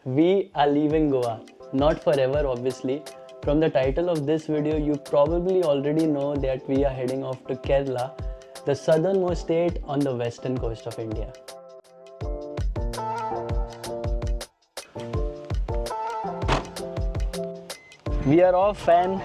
We are leaving Goa. Not forever, obviously. From the title of this video, you probably already know that we are heading off to Kerala, the southernmost state on the western coast of India. We are off and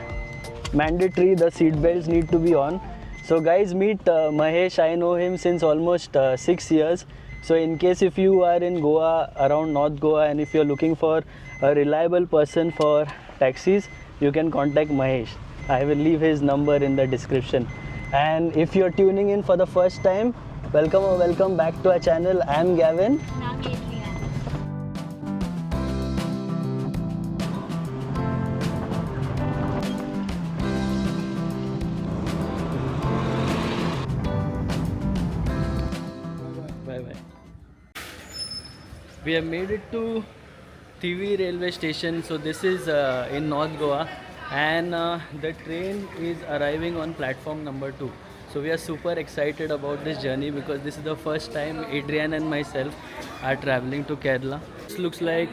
mandatory the seat belts need to be on. So guys, meet Mahesh. I know him since almost 6 years. So in case if you are in Goa, around North Goa, and if you're looking for a reliable person for taxis, you can contact Mahesh. I will leave his number in the description. And if you're tuning in for the first time, welcome or welcome back to our channel. I'm Gavin. Bye bye. We have made it to TV railway station. So this is in North Goa, and the train is arriving on platform number 2. So we are super excited about this journey because this is the first time Adrian and myself are traveling to Kerala. This looks like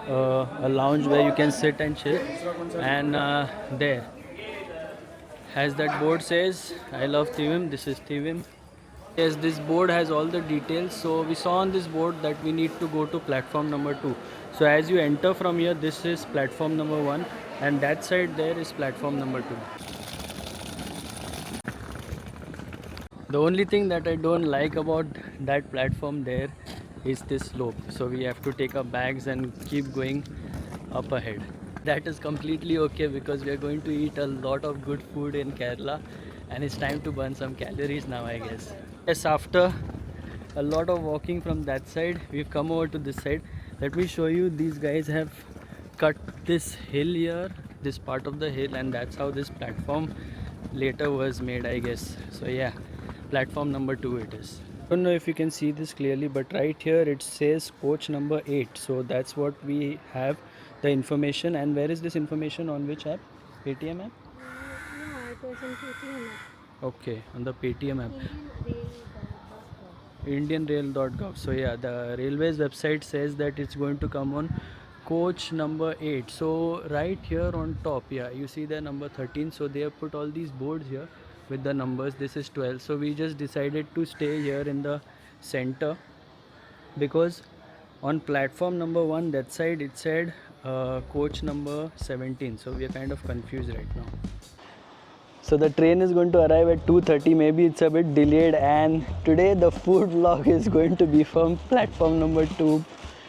a lounge where you can sit and chill, and there, as that board says, I love Tivim. This is Tivim. Yes, this board has all the details. So we saw on this board that we need to go to platform number 2. So as you enter from here, this is platform number 1, and that side there is platform number 2. The only thing that I don't like about that platform there is this slope. So we have to take our bags and keep going up ahead. That is completely okay because we are going to eat a lot of good food in Kerala, and it's time to burn some calories now, I guess. Yes, after a lot of walking from that side, we've come over to this side. Let me show you. These guys have cut this hill here, this part of the hill, and that's how this platform later was made, I guess. So yeah, platform number 2 it is. I don't know if you can see this clearly, but right here it says coach number 8. So that's what we have, the information. And where is this information, on which app? Paytm app? Yeah, it was in Paytm app. Okay, on the Paytm app. IndianRail.gov. IndianRail.gov. So yeah, the railways website says that it's going to come on coach number 8. So right here on top, yeah, you see the number 13. So they have put all these boards here with the numbers. This is 12. So we just decided to stay here in the center because on platform number 1, that side it said coach number 17. So we are kind of confused right now. So the train is going to arrive at 2:30. Maybe it's a bit delayed, and today the food vlog is going to be from platform number 2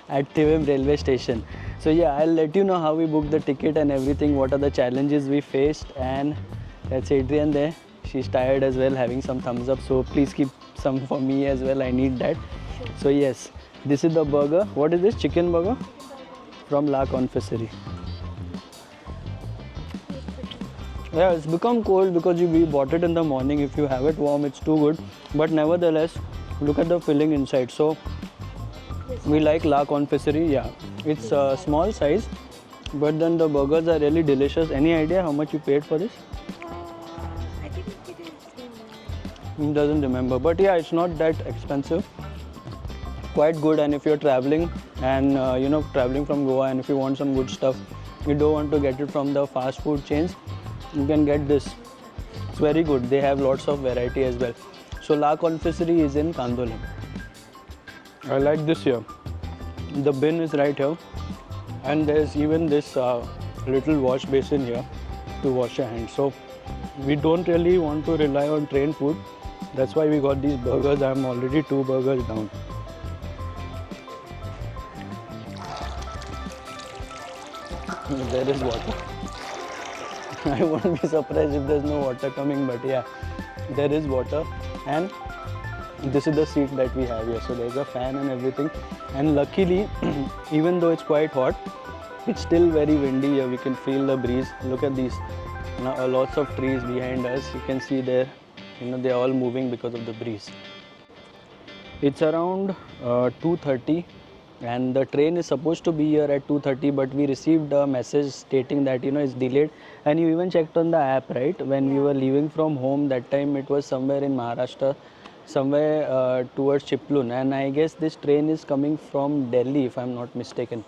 at Tivim railway station. So yeah, I'll let you know how we booked the ticket and everything, what are the challenges we faced. And that's Adrian there. She's tired as well, having some thumbs up. So please keep some for me as well. I need that. So yes, this is the burger. What is this? Chicken burger from La Confiserie. Yeah, it's become cold because we bought it in the morning. If you have it warm, it's too good. But nevertheless, look at the filling inside. So we like La Confiserie. Yeah, it's a small size, but then the burgers are really delicious. Any idea how much you paid for this? I think it is same. He doesn't remember, but yeah, it's not that expensive. Quite good. And if you're traveling and traveling from Goa, and if you want some good stuff, you don't want to get it from the fast food chains, you can get this. It's very good. They have lots of variety as well. So La Confiserie is in Kandolim. I like this here. The bin is right here, and there's even this little wash basin here to wash your hands. So we don't really want to rely on train food. That's why we got these burgers. I'm already 2 burgers down. There is water. I won't be surprised if there's no water coming, but yeah, there is water. And this is the seat that we have here. So there's a fan and everything. And luckily, even though it's quite hot, it's still very windy here. We can feel the breeze. Look at these. Now, lots of trees behind us. You can see there, they're all moving because of the breeze. It's around 2:30. And the train is supposed to be here at 2:30, but we received a message stating that it's delayed. And you even checked on the app, right? When we were leaving from home, that time it was somewhere in Maharashtra, somewhere towards Chiplun. And I guess this train is coming from Delhi, if I'm not mistaken.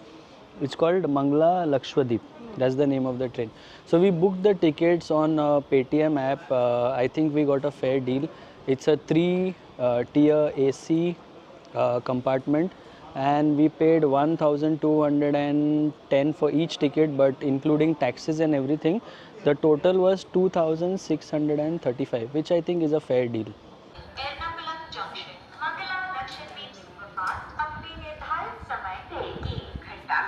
It's called Mangla Lakshadweep. That's the name of the train. So we booked the tickets on Paytm app. I think we got a fair deal. It's a three tier AC compartment, and we paid 1,210 for each ticket, but including taxes and everything, the total was 2,635, which I think is a fair deal. Ernakulam junction Mangala Lakshadweep superfast अपने निर्धारित समय से 1 घंटा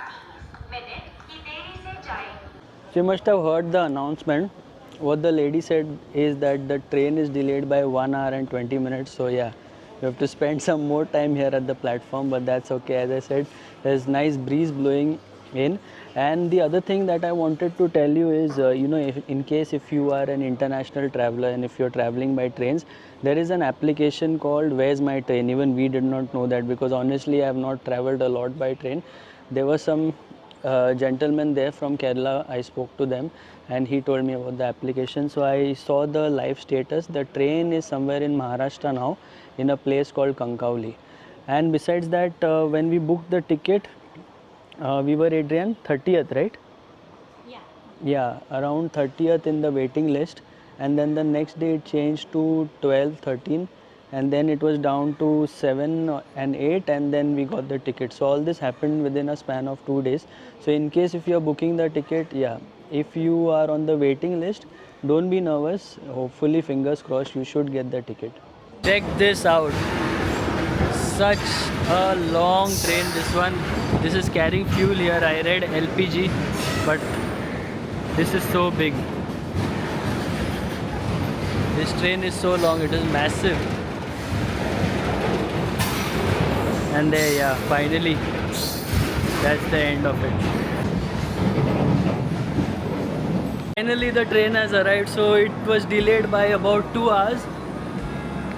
30 minute की देरी से जाएगी। So you must have heard the announcement. What the lady said is that the train is delayed by 1 hour and 20 minutes. So yeah, you have to spend some more time here at the platform, but that's okay. As I said, there's nice breeze blowing in. And the other thing that I wanted to tell you is, in case if you are an international traveler and if you're traveling by trains, there is an application called Where's My Train. Even we did not know that, because honestly I have not traveled a lot by train. There was some gentleman there from Kerala. I spoke to them and he told me about the application. So I saw the live status. The train is somewhere in Maharashtra now, in a place called Kankauli. And besides that, when we booked the ticket, we were, Adrian, 30th, right? Yeah. Yeah, around 30th in the waiting list, and then the next day it changed to 12, 13, and then it was down to 7 and 8, and then we got the ticket. So all this happened within a span of 2 days. So in case if you are booking the ticket, yeah, if you are on the waiting list, don't be nervous. Hopefully, fingers crossed, you should get the ticket. Check this out. Such a long train, this one. This is carrying fuel here. I read LPG, but this is so big. This train is so long, it is massive. And there, yeah, finally, that's the end of it. Finally, the train has arrived, so it was delayed by about 2 hours.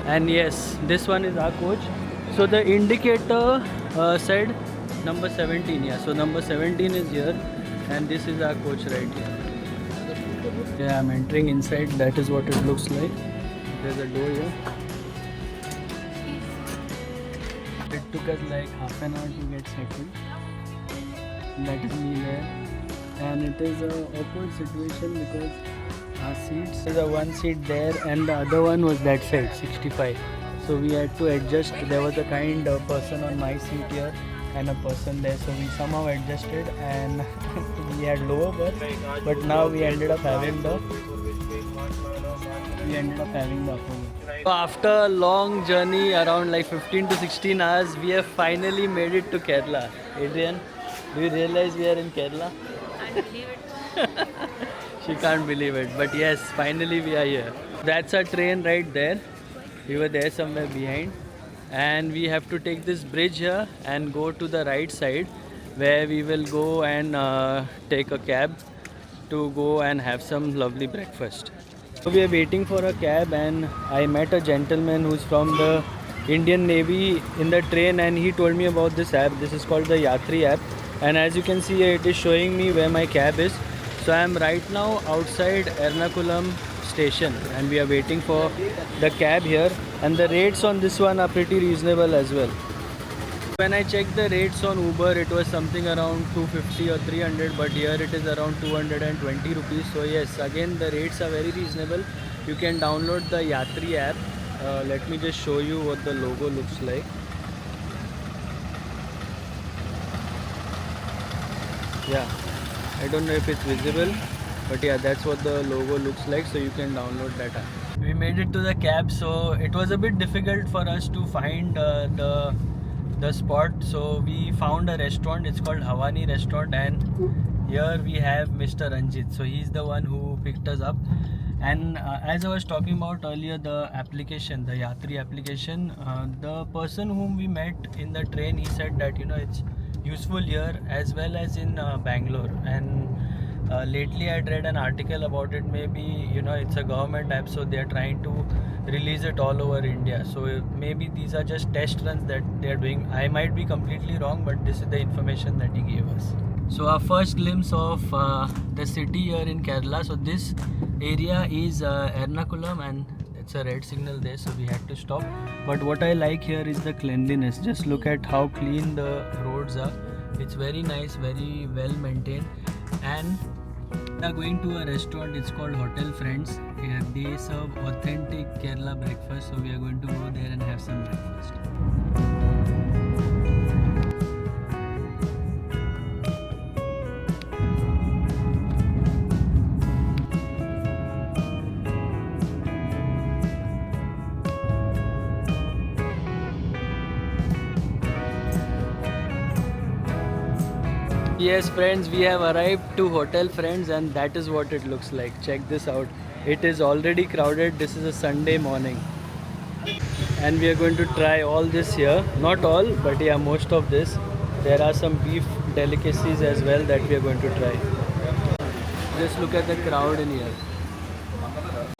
And yes, this one is our coach. So the indicator said number 17, yeah. So number 17 is here, and this is our coach right here. Yeah, I'm entering inside. That is what it looks like. There's a door here. It took us like half an hour to get settled. That is me there. And it is a awkward situation because our seats, there's a one seat there and the other one was that side, 65. So we had to adjust. There was a kind of person on my seat here and a person there, so we somehow adjusted and we had lower berth, but now we ended up having the upper berth. So after a long journey around like 15 to 16 hours, we have finally made it to Kerala. Adrian, do you realize we are in Kerala? I can't believe it. She can't believe it, but yes, finally we are here. That's our train right there. We were there somewhere behind, and we have to take this bridge here and go to the right side, where we will go and take a cab to go and have some lovely breakfast. So we are waiting for a cab, and I met a gentleman who's from the Indian Navy in the train, and he told me about this app. This is called the Yatri app, and as you can see, it is showing me where my cab is. So I am right now outside Ernakulam station, and we are waiting for the cab here, and the rates on this one are pretty reasonable as well. When I checked the rates on Uber, it was something around 250 or 300, but here it is around 220 rupees. So yes, again the rates are very reasonable. You can download the Yatri app. Let me just show you what the logo looks like. Yeah, I don't know if it's visible, but yeah, that's what the logo looks like, so you can download that app. We made it to the cab, so it was a bit difficult for us to find the spot. So we found a restaurant. It's called Havani Restaurant, and here we have Mr. Ranjit. So he's the one who picked us up. And as I was talking about earlier, the application, the Yatri application, the person whom we met in the train, he said that it's useful here as well as in Bangalore. And lately I'd read an article about it. Maybe it's a government app, so they're trying to release it all over India. So maybe these are just test runs that they're doing. I might be completely wrong, but this is the information that he gave us. So our first glimpse of the city here in Kerala. So this area is Ernakulam, and it's a red signal there, so we had to stop. But what I like here is the cleanliness. Just look at how clean the roads are. It's very nice, very well maintained. And we are going to a restaurant. It's called Hotel Friends. Yeah, they serve authentic Kerala breakfast. So we are going to go there and have some breakfast. Yes, friends, we have arrived to Hotel Friends, and that is what it looks like. Check this out. It is already crowded. This is a Sunday morning, and we are going to try all this here. Not all, but yeah, most of this. There are some beef delicacies as well that we are going to try. Just look at the crowd in here.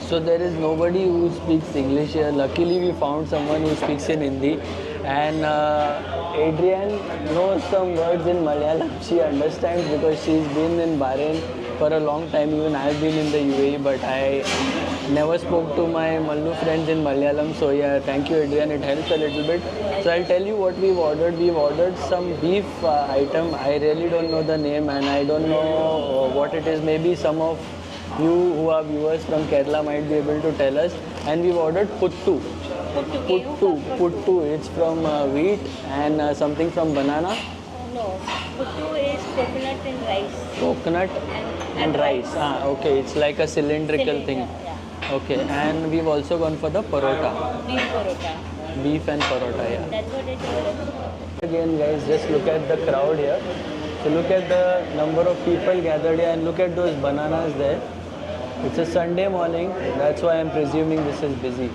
So there is nobody who speaks English here. Luckily, we found someone who speaks in Hindi, and Adrian knows some words in Malayalam. She understands because she's been in Bahrain for a long time. Even I've been in the UAE, but I never spoke to my Mallu friends in Malayalam. So yeah, thank you, Adrian. It helps a little bit. So I'll tell you what we've ordered. We've ordered some beef item. I really don't know the name, and I don't know what it is. Maybe some of you who are viewers from Kerala might be able to tell us. And we've ordered puttu. Puttu. It's from wheat and something from banana. No, puttu is coconut and rice. Coconut and rice. Ah, okay. It's like a cylindrical thing. Yeah. Okay. And we've also gone for the parota. Beef parota. Beef and parota, yeah. That's what it is. Again, guys, just look at the crowd here. So look at the number of people gathered here and look at those bananas there. It's a Sunday morning. That's why I'm presuming this is busy.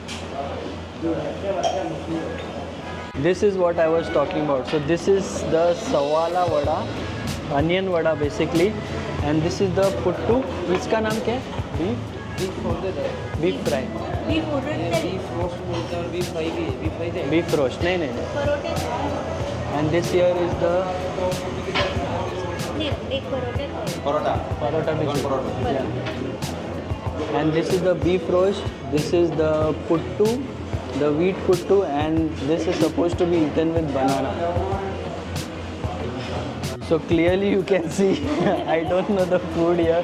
This is what I was talking about. So this is the sawala vada, onion vada basically, and this is the puttu. इसका नाम क्या है? Beef fry. Beef ordered Beef roast. नहीं. parote. And this here is the एक parote. parota basically. Yeah. And this is the beef roast. This is the puttu, the wheat puttu, and this is supposed to be eaten with banana. So clearly you can see, I don't know the food here,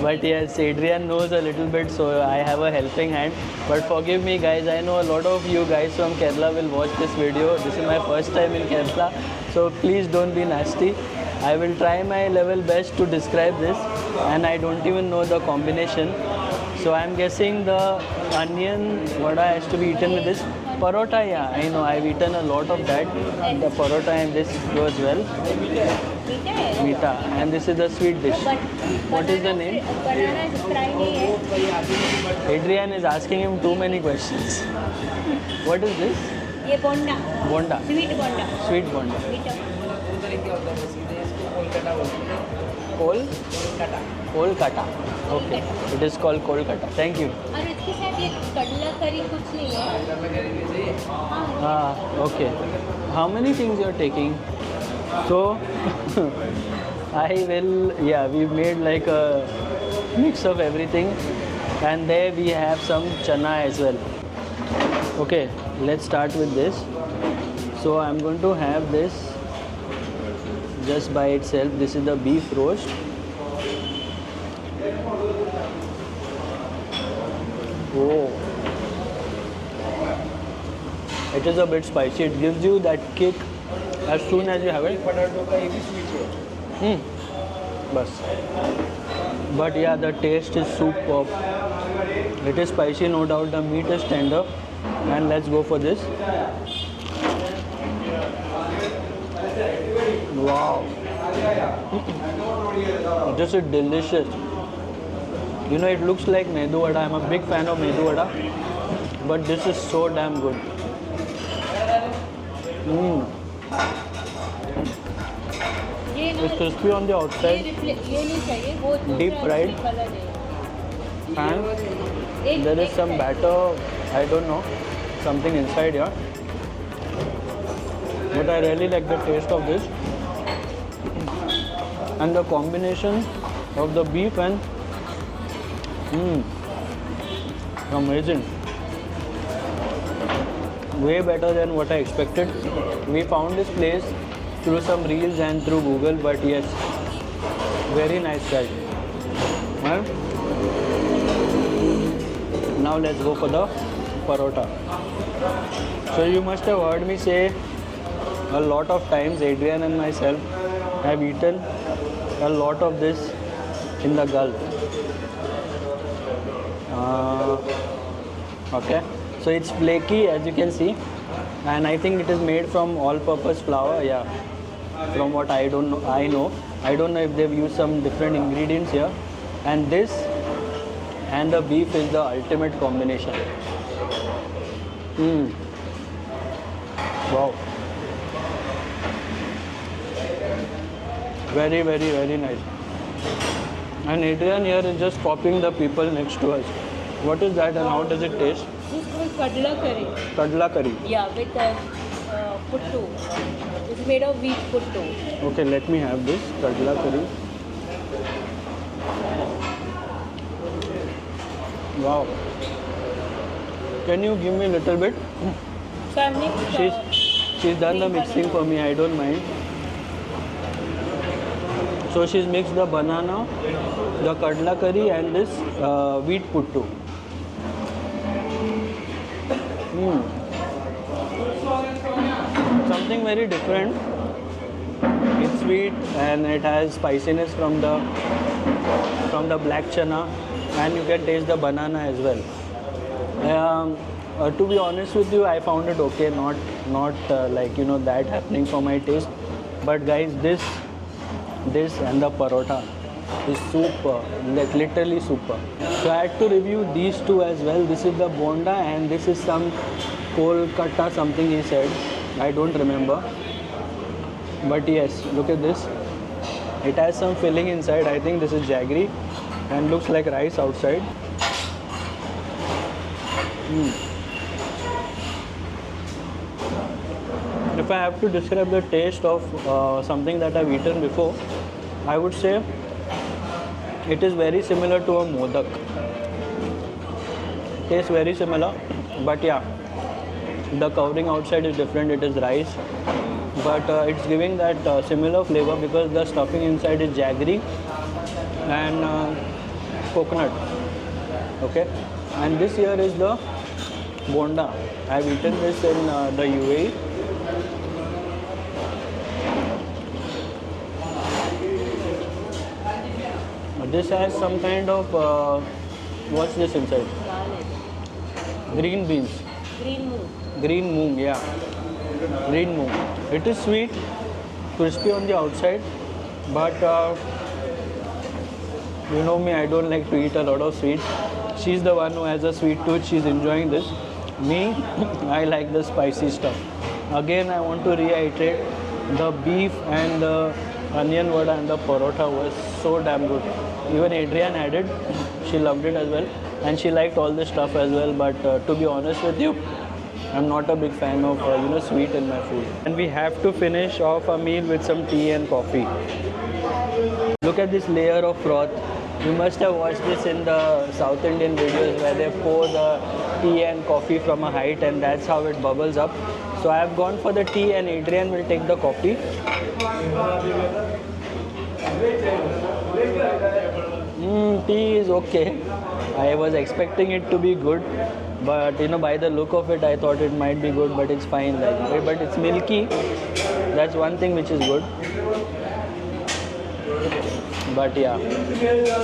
but yes, Adrian knows a little bit, so I have a helping hand. But forgive me guys, I know a lot of you guys from Kerala will watch this video. This is my first time in Kerala, so please don't be nasty. I will try my level best to describe this, and I don't even know the combination. So I'm guessing the onion vada has to be eaten with this. Parota, yeah, I know, I've eaten a lot of that. The parota and this goes well. Meeta. And this is the sweet dish. What is the name? Banana fry नहीं है. Adrian is asking him too many questions. What is this? ये बोंडा. Bonda. Sweet bonda. Sweet bonda. Kolkata. Okay. It is called Kolkata. Thank you. और इसके साथ ये कडला करी कुछ नहीं है. Ah, okay. How many things you are taking? So, I will, yeah, we made like a mix of everything, and there we have some chana as well. Okay, let's start with this. So, I'm going to have this just by itself. This is the beef roast. Oh, it is a bit spicy. It gives you that kick as soon as you have it. Bas. But yeah, the taste is superb. It is spicy, no doubt. The meat is tender. And let's go for this. Wow. This is delicious. You know, it looks like medu vada. I'm a big fan of medu vada. But this is so damn good. It's crispy on the outside, deep fried, and there is some batter, I don't know, something inside here. But I really like the taste of this. And the combination of the beef and amazing. Way better than what I expected. We found this place through some reels and through Google, but yes, very nice guys. Well, now let's go for the parota. So you must have heard me say a lot of times, Adrian and myself have eaten a lot of this in the Gulf. Okay, so it's flaky as you can see, and I think it is made from all-purpose flour. Yeah, from what I don't know, I don't know if they've used some different ingredients here. And this and the beef is the ultimate combination. Wow. Very, very, very nice. And Adrian here is just copying the people next to us. What is that and how does it taste? This is kadla curry. Kadla curry. Yeah, with puttu. It's made of wheat puttu. Okay, let me have this kadla curry. Wow. Can you give me a little bit? So I mixed. She's done the mixing for me. I don't mind. So she's mixed the banana, the kadla curry, and this wheat puttu. Something very different. It's sweet and it has spiciness from the black chana, and you can taste the banana as well. To be honest with you, I found it okay, not like that happening for my taste. But guys, this and the parota is super, like literally super. So I had to review these two as well. This is the bonda and this is some Kolkata something he said. I don't remember. But yes, look at this. It has some filling inside. I think this is jaggery and looks like rice outside. If I have to describe the taste of something that I've eaten before, I would say it is very similar to a modak. Tastes very similar, but yeah, the covering outside is different. It is rice, but it's giving that similar flavor because the stuffing inside is jaggery and coconut. Okay, and this here is the bonda. I've eaten this in the UAE. This has some kind of what's this inside? Green beans. Green moong. Green moong, yeah. Green moong. It is sweet, crispy on the outside, but you know me, I don't like to eat a lot of sweet. She's the one who has a sweet tooth. She's enjoying this. Me, I like the spicy stuff. Again, I want to reiterate, the beef and the onion vada and the parota was so damn good. Even Adrian had it. She loved it as well. And she liked all this stuff as well. But to be honest with you, I'm not a big fan of sweet in my food. And we have to finish off a meal with some tea and coffee. Look at this layer of froth. You must have watched this in the South Indian videos where they pour the tea and coffee from a height and that's how it bubbles up. So I have gone for the tea and Adrian will take the coffee. Tea is okay. I was expecting it to be good, but by the look of it I thought it might be good, but it's fine. But it's milky. That's one thing which is good. But yeah,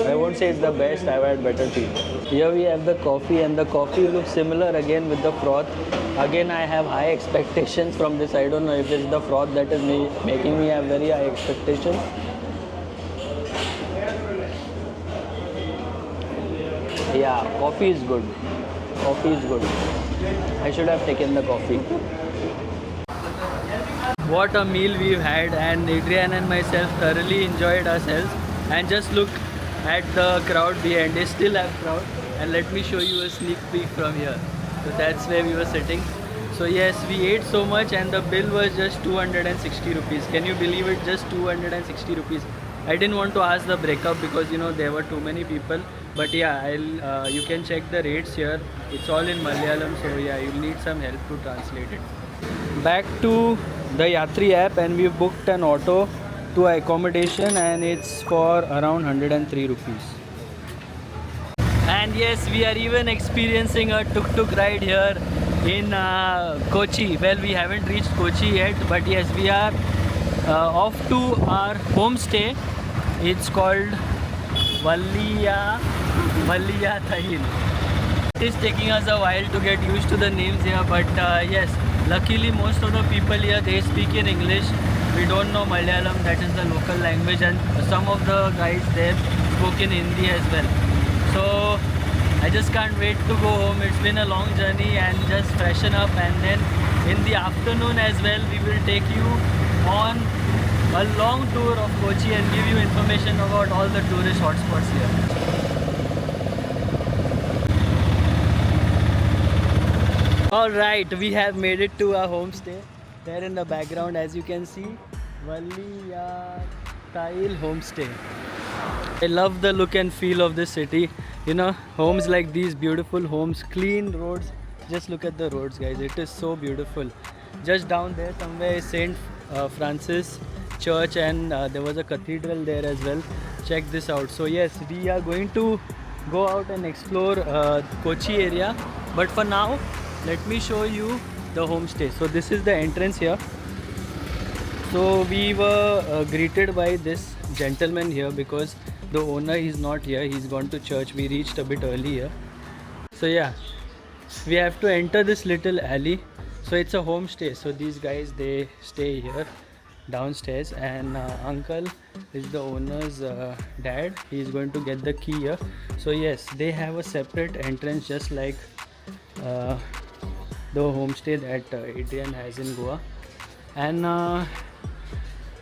I won't say it's the best. I've had better tea. Here we have the coffee and the coffee looks similar again with the froth. Again, I have high expectations from this. I don't know if it's the froth that is making me have very high expectations. Yeah, coffee is good. Coffee is good. I should have taken the coffee. What a meal we've had, and Adrian and myself thoroughly enjoyed ourselves. And just look at the crowd behind. They still have crowd. And let me show you a sneak peek from here. So that's where we were sitting. So yes, we ate so much and the bill was just 260 rupees. Can you believe it? Just 260 rupees. I didn't want to ask the breakup because there were too many people. But yeah, you can check the rates here. It's all in Malayalam, so yeah, you'll need some help to translate it. Back to the Yatri app, and we booked an auto to accommodation, and it's for around 103 rupees. And yes, we are even experiencing a tuk-tuk ride here in Kochi. Well, we haven't reached Kochi yet, but yes, we are off to our homestay. It's called Valliya Thail. It is taking us a while to get used to the names here, but yes, luckily most of the people here, they speak in English. We don't know Malayalam, that is the local language, and some of the guys there spoke in Hindi as well. So I just can't wait to go home. It's been a long journey, and just freshen up, and then in the afternoon as well we will take you on a long tour of Kochi and give you information about all the tourist hotspots here. Alright, we have made it to our homestay. There in the background, as you can see, Valliya Thail Homestay. I love the look and feel of this city. You know, homes like these, beautiful homes, clean roads. Just look at the roads, guys. It is so beautiful. Just down there somewhere is St. Francis Church, and there was a cathedral there as well. Check this out. So yes, we are going to go out and explore Kochi area. But for now, let me show you the homestay. So this is the entrance here. So we were greeted by this gentleman here because the owner is not here. He's gone to church. We reached a bit earlier. So yeah, we have to enter this little alley. So it's a homestay. So these guys, they stay here downstairs, and uncle is the owner's dad. He's going to get the key here. So yes, they have a separate entrance, just like the homestay that Adrian has in Goa. And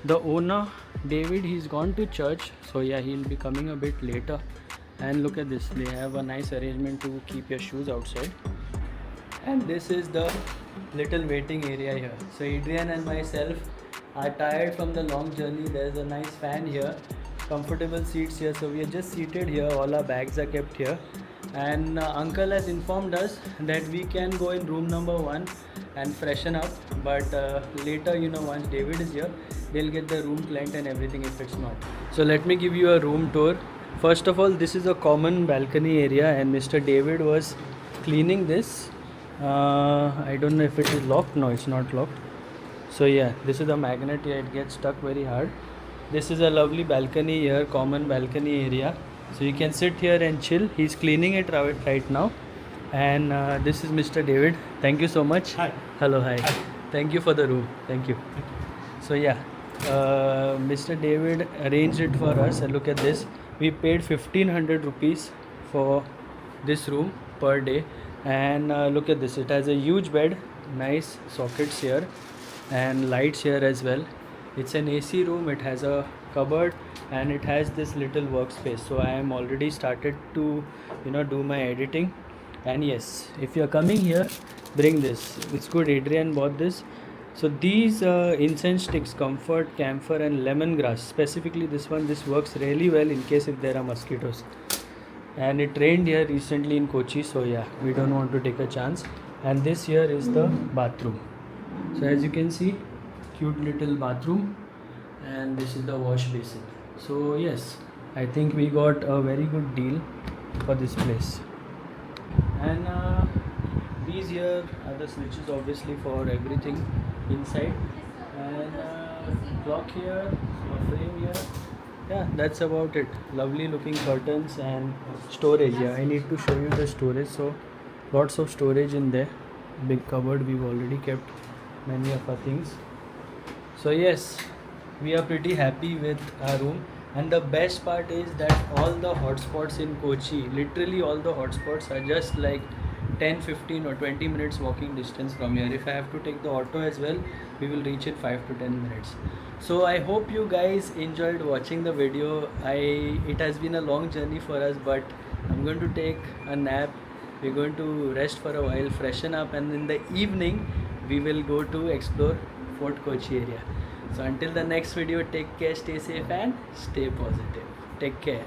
the owner David, he's gone to church, so yeah, he'll be coming a bit later. And look at this, they have a nice arrangement to keep your shoes outside. And this is the little waiting area here. So Adrian and myself are tired from the long journey. There's a nice fan here, comfortable seats here, so we are just seated here. All our bags are kept here, and uncle has informed us that we can go in room number 1 and freshen up, but later, you know, once David is here, they'll get the room cleaned and everything if it's not. So let me give you a room tour. First of all, this is a common balcony area, and Mr. David was cleaning this. I don't know if it is locked. No, it's not locked. So yeah, this is the magnet here. It gets stuck very hard. This is a lovely balcony here, common balcony area. So you can sit here and chill. He's cleaning it right now. And this is Mr. David. Thank you so much. Hi. Hello, hi. Hi. Thank you for the room. Thank you. So yeah, Mr. David arranged it for us. And look at this. We paid 1500 rupees for this room per day. And look at this. It has a huge bed, nice sockets here, and lights here as well. It's an AC room. It has a cupboard, and it has this little workspace. So I am already started to, you know, do my editing. And yes, if you're coming here, bring this. It's good. Adrian bought this. So these incense sticks, comfort, camphor and lemongrass, specifically this one, this works really well in case if there are mosquitoes. And it rained here recently in Kochi, so yeah, we don't want to take a chance. And this here is the bathroom. So as you can see, cute little bathroom, and this is the wash basin. So yes, I think we got a very good deal for this place. And these here are the switches, obviously, for everything inside. And clock here, a frame here. Yeah, that's about it. Lovely looking curtains and storage. Yeah, I need to show you the storage. So lots of storage in there. Big cupboard. We've already kept many of our things. So yes, we are pretty happy with our room. And the best part is that all the hotspots in Kochi, literally all the hotspots are just like 10, 15 or 20 minutes walking distance from here. If I have to take the auto as well, we will reach in 5 to 10 minutes. So I hope you guys enjoyed watching the video. It has been a long journey for us, but I'm going to take a nap. We're going to rest for a while, freshen up, and in the evening we will go to explore Fort Kochi area. So until the next video, take care, stay safe and stay positive. Take care.